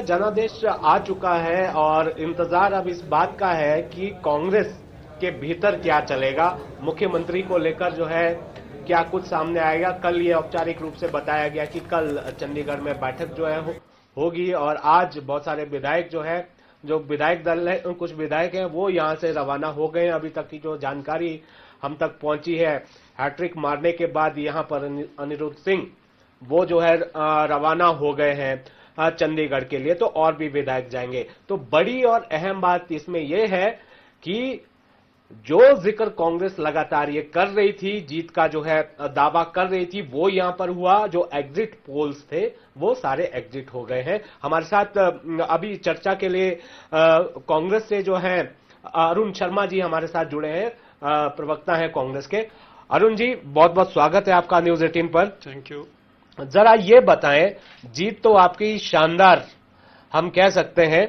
जनादेश आ चुका है और इंतजार अब इस बात का है कि कांग्रेस के भीतर क्या चलेगा। मुख्यमंत्री को लेकर जो है क्या कुछ सामने आएगा। कल ये औपचारिक रूप से बताया गया कि कल चंडीगढ़ में बैठक जो है होगी और आज बहुत सारे विधायक जो है, जो विधायक दल है, कुछ विधायक हैं वो यहां से रवाना हो गए हैं। अभी तक की जो जानकारी हम तक पहुंची है, हैट्रिक मारने के बाद यहां पर अनिरुद्ध सिंह वो जो है रवाना हो गए हैं चंडीगढ़ के लिए, तो और भी विधायक जाएंगे। तो बड़ी और अहम बात इसमें यह है कि जो जिक्र कांग्रेस लगातार ये कर रही थी, जीत का जो है दावा कर रही थी, वो यहां पर हुआ। जो एग्जिट पोल्स थे वो सारे एग्जिट हो गए हैं। हमारे साथ अभी चर्चा के लिए कांग्रेस से जो है अरुण शर्मा जी हमारे साथ जुड़े हैं, प्रवक्ता हैं कांग्रेस के। अरुण जी, बहुत बहुत स्वागत है आपका न्यूज 18 पर। Thank you. जरा ये बताएं, जीत तो आपकी शानदार हम कह सकते हैं,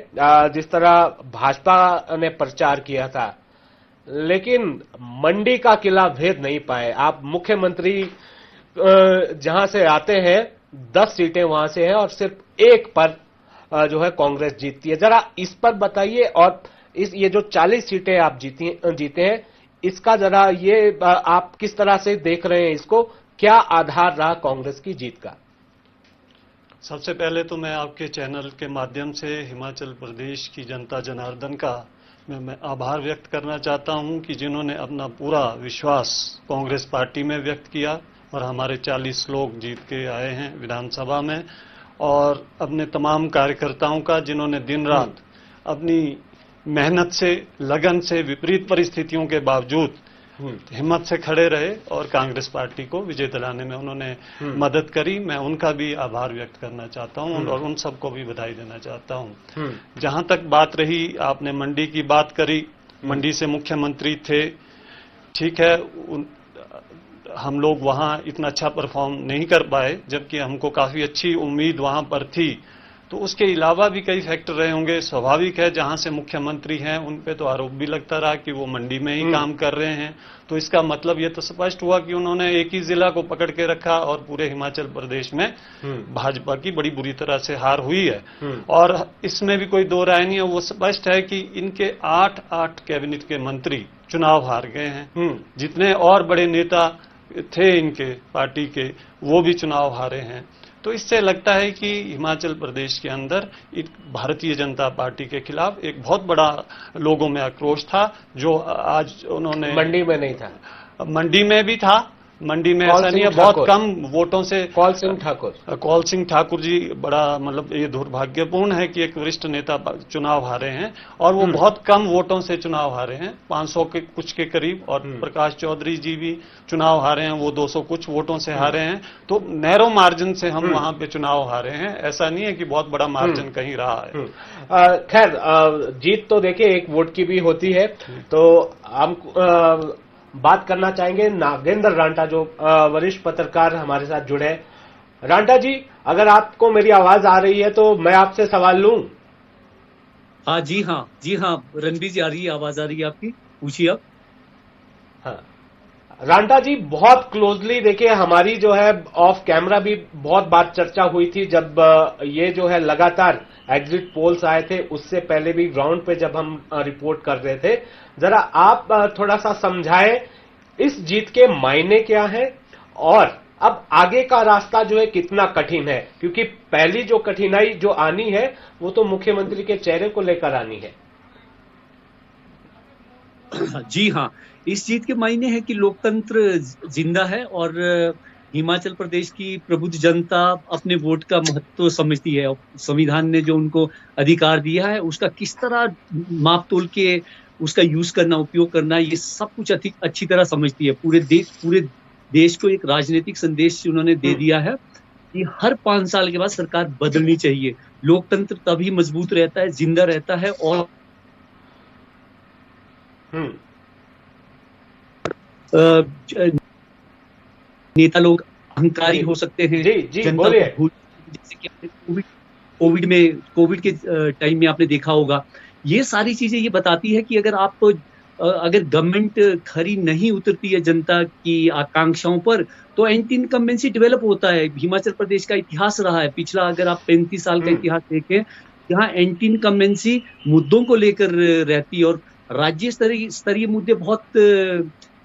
जिस तरह भाजपा ने प्रचार किया था, लेकिन मंडी का किला भेद नहीं पाए आप। मुख्यमंत्री जहां से आते हैं 10 सीटें वहां से हैं और सिर्फ एक पर जो है कांग्रेस जीतती है। जरा इस पर बताइए, और ये जो 40 सीटें आप जीते हैं, इसका जरा ये आप किस तरह से देख रहे हैं इसको, क्या आधार रहा कांग्रेस की जीत का? सबसे पहले तो मैं आपके चैनल के माध्यम से हिमाचल प्रदेश की जनता जनार्दन का मैं आभार व्यक्त करना चाहता हूं कि जिन्होंने अपना पूरा विश्वास कांग्रेस पार्टी में व्यक्त किया और हमारे 40 लोग जीत के आए हैं विधानसभा में, और अपने तमाम कार्यकर्ताओं का जिन्होंने दिन रात अपनी मेहनत से, लगन से, विपरीत परिस्थितियों के बावजूद हिम्मत से खड़े रहे और कांग्रेस पार्टी को विजय दिलाने में उन्होंने मदद करी। मैं उनका भी आभार व्यक्त करना चाहता हूं और उन सबको भी बधाई देना चाहता हूं। जहां तक बात रही, आपने मंडी की बात करी, मंडी से मुख्यमंत्री थे, ठीक है, हम लोग वहां इतना अच्छा परफॉर्म नहीं कर पाए, जबकि हमको काफी अच्छी उम्मीद वहां पर थी। तो उसके अलावा भी कई फैक्टर रहे होंगे। स्वाभाविक है, जहां से मुख्यमंत्री हैं उन पे तो आरोप भी लगता रहा कि वो मंडी में ही काम कर रहे हैं। तो इसका मतलब ये तो स्पष्ट हुआ कि उन्होंने एक ही जिला को पकड़ के रखा और पूरे हिमाचल प्रदेश में भाजपा की बड़ी बुरी तरह से हार हुई है। और इसमें भी कोई दो राय नहीं है। वो स्पष्ट है कि इनके 8 कैबिनेट के मंत्री चुनाव हार गए हैं। जितने और बड़े नेता थे इनके पार्टी के, वो भी चुनाव हारे हैं। तो इससे लगता है कि हिमाचल प्रदेश के अंदर भारतीय जनता पार्टी के खिलाफ एक बहुत बड़ा लोगों में आक्रोश था, जो आज उन्होंने मंडी में नहीं था। मंडी में भी था, मंडी में ऐसा नहीं है, बहुत कम वोटों से। कौल सिंह ठाकुर जी, बड़ा मतलब ये दुर्भाग्यपूर्ण है कि एक वरिष्ठ नेता चुनाव हारे हैं और वो बहुत कम वोटों से चुनाव हारे हैं, 500 के कुछ के करीब। और प्रकाश चौधरी जी भी चुनाव हारे हैं, वो 200 कुछ वोटों से हारे हैं। तो नैरो मार्जिन से हम वहां पे चुनाव हारे हैं, ऐसा नहीं है कि बहुत बड़ा मार्जिन कहीं रहा है। खैर, जीत तो देखिए एक वोट की भी होती है। तो हम बात करना चाहेंगे नागेंद्र रांटा, जो वरिष्ठ पत्रकार हमारे साथ जुड़े हैं। रांटा जी, अगर आपको मेरी आवाज आ रही है तो मैं आपसे सवाल लूं। हाँ जी, रणबीर जी, आ रही है, आवाज आ रही है आपकी, पूछिए आप। हाँ रांटा जी, बहुत क्लोजली देखिए, हमारी जो है ऑफ कैमरा भी बहुत बात चर्चा हुई थी जब ये जो है लगातार एग्जिट पोल्स आए थे, उससे पहले भी ग्राउंड पे जब हम रिपोर्ट कर रहे थे। जरा आप थोड़ा सा समझाएं इस जीत के मायने क्या हैं और अब आगे का रास्ता जो है कितना कठिन है, क्योंकि पहली जो कठिनाई जो आनी है वो तो मुख्यमंत्री के चेहरे को लेकर आनी है। जी हाँ, इस जीत के मायने है कि लोकतंत्र जिंदा है और हिमाचल प्रदेश की प्रबुद्ध जनता अपने वोट का महत्व समझती है। संविधान ने जो उनको अधिकार दिया है उसका किस तरह माप तोल के उसका यूज करना, उपयोग करना, ये सब कुछ अच्छी तरह समझती है। पूरे देश को एक राजनीतिक संदेश उन्होंने दे दिया है कि हर 5 साल के बाद सरकार बदलनी चाहिए। लोकतंत्र तभी मजबूत रहता है, जिंदा रहता है। और नेता लोग अहंकारी हो सकते हैं, जनता को भूल, जैसे कि कोविड के टाइम में आपने देखा होगा। ये सारी चीजें ये बताती है कि अगर गवर्नमेंट खरी नहीं उतरती है जनता की आकांक्षाओं पर, तो एंटी इनकम्बेंसी डेवलप होता है। हिमाचल प्रदेश का इतिहास रहा है पिछला, अगर आप 35 साल का इतिहास देखें यहाँ एंटी इनकम्बेंसी मुद्दों को लेकर रहती है, और राज्य स्तरीय मुद्दे बहुत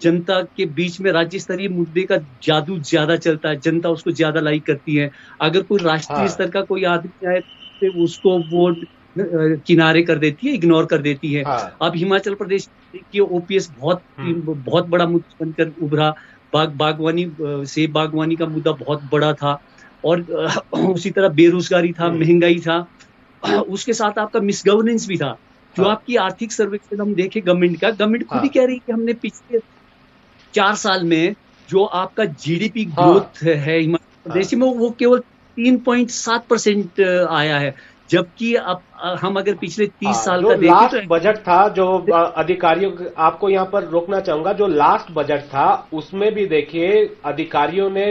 जनता के बीच में राज्य स्तरीय मुद्दे का जादू ज्यादा चलता है, जनता उसको ज्यादा लाइक करती है। अगर कोई राष्ट्रीय हाँ। स्तर का कोई आदमी आए तो उसको वो किनारे कर देती है, इग्नोर कर देती है। हाँ। अब हिमाचल प्रदेश की ओपीएस बहुत बड़ा मुद्दा बनकर उभरा। बागवानी, सेब बागवानी का मुद्दा बहुत बड़ा था, और उसी तरह बेरोजगारी था, महंगाई था, उसके साथ आपका मिसगवर्नेंस भी था। जो हाँ। आपकी आर्थिक सर्वेक्षण हम देखें गवर्नमेंट का, गवर्नमेंट खुद ही हाँ। कह रही है कि हमने पिछले 4 साल में जो आपका जीडीपी हाँ। ग्रोथ है हिमाचल प्रदेश में, वो केवल 3.7% आया है। जबकि अब हम अगर पिछले 30 साल जो का देखें लास्ट तो बजट था, जो अधिकारियों आपको यहां पर रोकना चाहूंगा, जो लास्ट बजट था उसमें भी देखिए अधिकारियों ने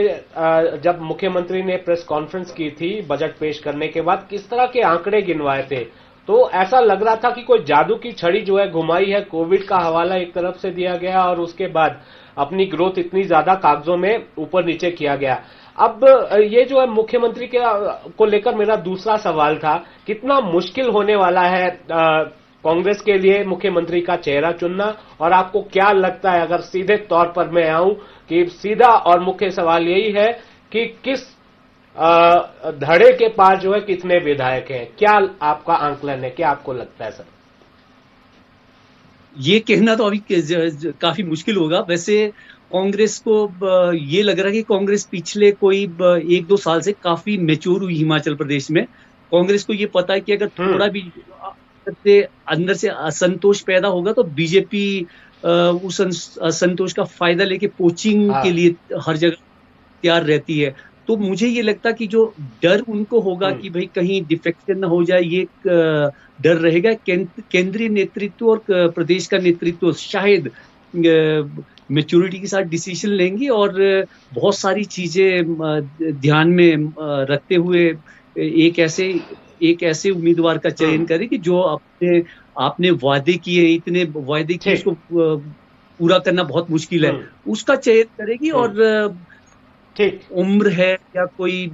जब मुख्यमंत्री ने प्रेस कॉन्फ्रेंस की थी बजट पेश करने के बाद, किस तरह के आंकड़े गिनवाए थे, तो ऐसा लग रहा था कि कोई जादू की छड़ी जो है घुमाई है। कोविड का हवाला एक तरफ से दिया गया और उसके बाद अपनी ग्रोथ इतनी ज्यादा कागजों में ऊपर नीचे किया गया। अब ये जो है मुख्यमंत्री के को लेकर मेरा दूसरा सवाल था, कितना मुश्किल होने वाला है कांग्रेस के लिए मुख्यमंत्री का चेहरा चुनना, और आपको क्या लगता है, अगर सीधे तौर पर मैं आऊं, कि सीधा और मुख्य सवाल यही है कि किस धड़े के पास जो है कितने विधायक हैं, क्या आपका आंकलन है, क्या आपको लगता है सर? ये कहना तो अभी काफी मुश्किल होगा। वैसे कांग्रेस को ये लग रहा है कि कांग्रेस पिछले कोई 1-2 साल से काफी मैच्योर हुई हिमाचल प्रदेश में। कांग्रेस को ये पता है कि अगर थोड़ा भी अंदर से असंतोष पैदा होगा तो बीजेपी उस असंतोष का फायदा लेके पोचिंग के लिए हर जगह तैयार रहती है। तो मुझे ये लगता कि जो डर उनको होगा कि भाई कहीं डिफेक्शन ना हो जाए, ये एक डर रहेगा। केंद्रीय नेतृत्व और प्रदेश का नेतृत्व शायद मैच्योरिटी के साथ डिसीजन लेंगे और बहुत सारी चीजें ध्यान में रखते हुए एक ऐसे उम्मीदवार का चयन करें कि जो आपने वादे किए, इतने वादे किए, उसको पूरा करना बहुत मुश्किल है, उसका चयन करेगी। और उम्र है या कोई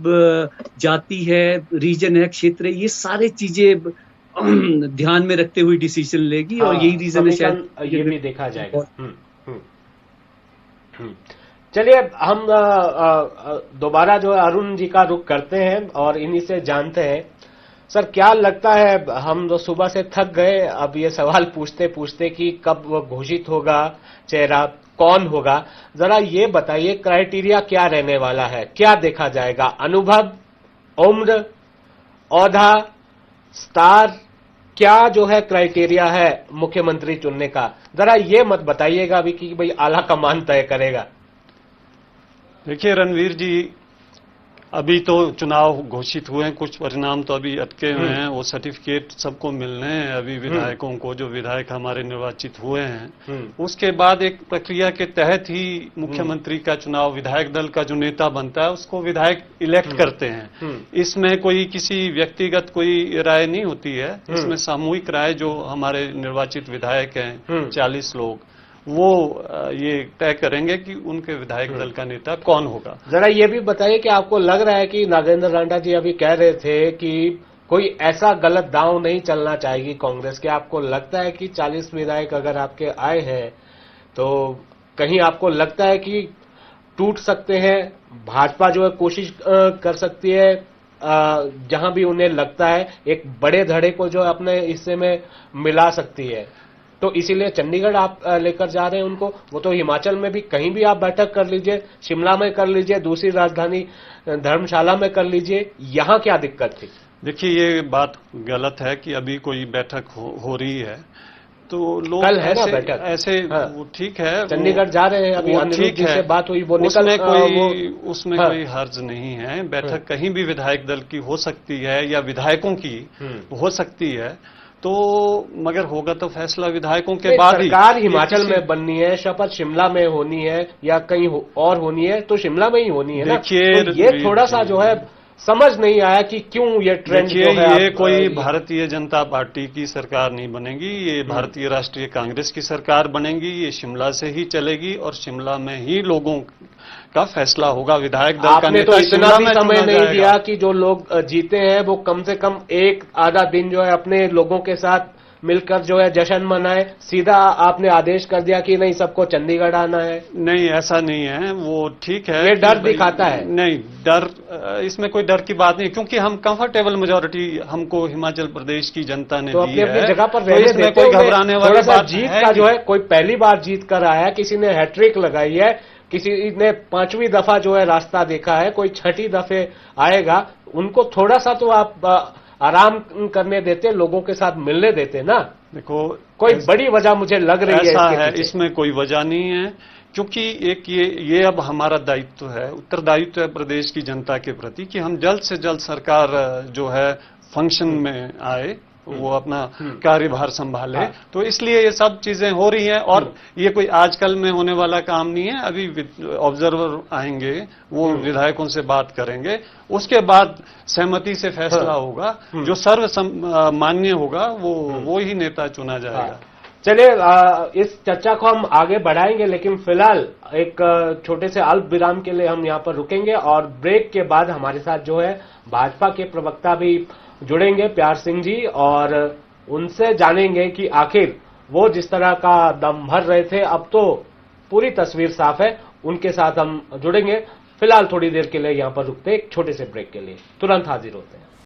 जाति है, रीजन है, क्षेत्र है, ये सारे चीजें ध्यान में रखते हुए डिसीजन लेगी। और यही रीजन है शायद ये भी देखा जाएगा। चलिए हम दोबारा जो है अरुण जी का रुख करते हैं और इन्हीं से जानते हैं, सर क्या लगता है, हम तो सुबह से थक गए अब ये सवाल पूछते पूछते कि कब वो घोषित होगा चेहरा, कौन होगा, जरा ये बताइए क्राइटेरिया क्या रहने वाला है, क्या देखा जाएगा? अनुभव, उम्र, औहदा, स्टार, क्या जो है क्राइटेरिया है मुख्यमंत्री चुनने का? जरा ये मत बताइएगा अभी कि भाई आला कमान तय करेगा। देखिए रणवीर जी, अभी तो चुनाव घोषित हुए हैं, कुछ परिणाम तो अभी अटके हुए हैं, वो सर्टिफिकेट सबको मिलने हैं अभी विधायकों को, जो विधायक हमारे निर्वाचित हुए हैं। उसके बाद एक प्रक्रिया के तहत ही मुख्यमंत्री का चुनाव, विधायक दल का जो नेता बनता है उसको विधायक इलेक्ट करते हैं। इसमें कोई किसी व्यक्तिगत कोई राय नहीं होती है, इसमें सामूहिक राय जो हमारे निर्वाचित विधायक हैं 40 लोग, वो ये तय करेंगे कि उनके विधायक दल का नेता कौन होगा। जरा ये भी बताइए कि आपको लग रहा है कि नागेंद्र रांडा जी अभी कह रहे थे कि कोई ऐसा गलत दांव नहीं चलना चाहिए कांग्रेस के, आपको लगता है कि 40 विधायक अगर आपके आए हैं तो कहीं आपको लगता है कि टूट सकते हैं, भाजपा जो है कोशिश कर सकती है जहां भी उन्हें लगता है एक बड़े धड़े को जो अपने हिस्से में मिला सकती है, तो इसीलिए चंडीगढ़ आप लेकर जा रहे हैं उनको? वो तो हिमाचल में भी कहीं भी आप बैठक कर लीजिए, शिमला में कर लीजिए, दूसरी राजधानी धर्मशाला में कर लीजिए, यहां क्या दिक्कत थी? देखिए ये बात गलत है कि अभी कोई बैठक हो रही है, तो लोग कल है ना बैठक ऐसे वो ठीक है, चंडीगढ़ जा रहे हैं अभी, ठीक है, से बात हुई, वो उसमें कोई हर्ज नहीं है। बैठक कहीं भी विधायक दल की हो सकती है या विधायकों की हो सकती है, तो मगर होगा तो फैसला विधायकों के बाद ही। सरकार हिमाचल में बननी है, शपथ शिमला में होनी है या कहीं और होनी है तो शिमला में ही होनी है ना। तो ये थोड़ा सा जो है समझ नहीं आया कि क्यों ये ट्रेंड जो देखिए, है ये कोई भारतीय जनता पार्टी की सरकार नहीं बनेगी, ये भारतीय राष्ट्रीय कांग्रेस की सरकार बनेगी। ये शिमला से ही चलेगी और शिमला में ही लोगों का फैसला होगा। विधायक दल का आपने नेता तो इतना शिमला भी में समय चुना नहीं जाएगा। दिया कि जो लोग जीते हैं वो कम से कम एक आधा दिन जो है अपने लोगों के साथ मिलकर जो है जश्न मनाए। सीधा आपने आदेश कर दिया कि नहीं, सबको चंडीगढ़ आना है। नहीं, ऐसा नहीं है, वो ठीक है। ये डर कि भाई- दिखाता है। नहीं, डर, इसमें कोई डर की बात नहीं, क्योंकि हम कंफर्टेबल मेजोरिटी हमको हिमाचल प्रदेश की जनता ने तो दी अपनी अपनी है। जगह पर तो रहने इसमें देते कोई हुए घबराने थोड़ा वाली सा बात जीत है का कि- जो है, कोई पहली बार जीत कर आया, किसी ने हैट्रिक लगाई है, किसी ने 5वीं दफा जो है रास्ता देखा है, कोई 6ठी दफे आएगा। उनको थोड़ा सा तो आप आराम करने देते, लोगों के साथ मिलने देते ना। देखो, कोई बड़ी वजह मुझे लग रही है ऐसा इसके है, पीछे। इसमें कोई वजह नहीं है, क्योंकि एक ये अब हमारा दायित्व है, उत्तरदायित्व है प्रदेश की जनता के प्रति कि हम जल्द से जल्द सरकार जो है फंक्शन में आए, वो अपना कार्यभार संभाले। हाँ। तो इसलिए ये सब चीजें हो रही हैं और ये कोई आजकल में होने वाला काम नहीं है। अभी ऑब्जर्वर आएंगे, वो विधायकों से बात करेंगे, उसके बाद सहमति से फैसला होगा। जो सर्व मान्य होगा वो ही नेता चुना जाएगा। चलिए, इस चर्चा को हम आगे बढ़ाएंगे, लेकिन फिलहाल एक छोटे से अल्प विराम के लिए हम यहाँ पर रुकेंगे और ब्रेक के बाद हमारे साथ जो है भाजपा के प्रवक्ता भी जुड़ेंगे, प्यार सिंह जी, और उनसे जानेंगे कि आखिर वो जिस तरह का दम भर रहे थे, अब तो पूरी तस्वीर साफ है। उनके साथ हम जुड़ेंगे। फिलहाल थोड़ी देर के लिए यहाँ पर रुकते हैं, एक छोटे से ब्रेक के लिए, तुरंत हाजिर होते हैं।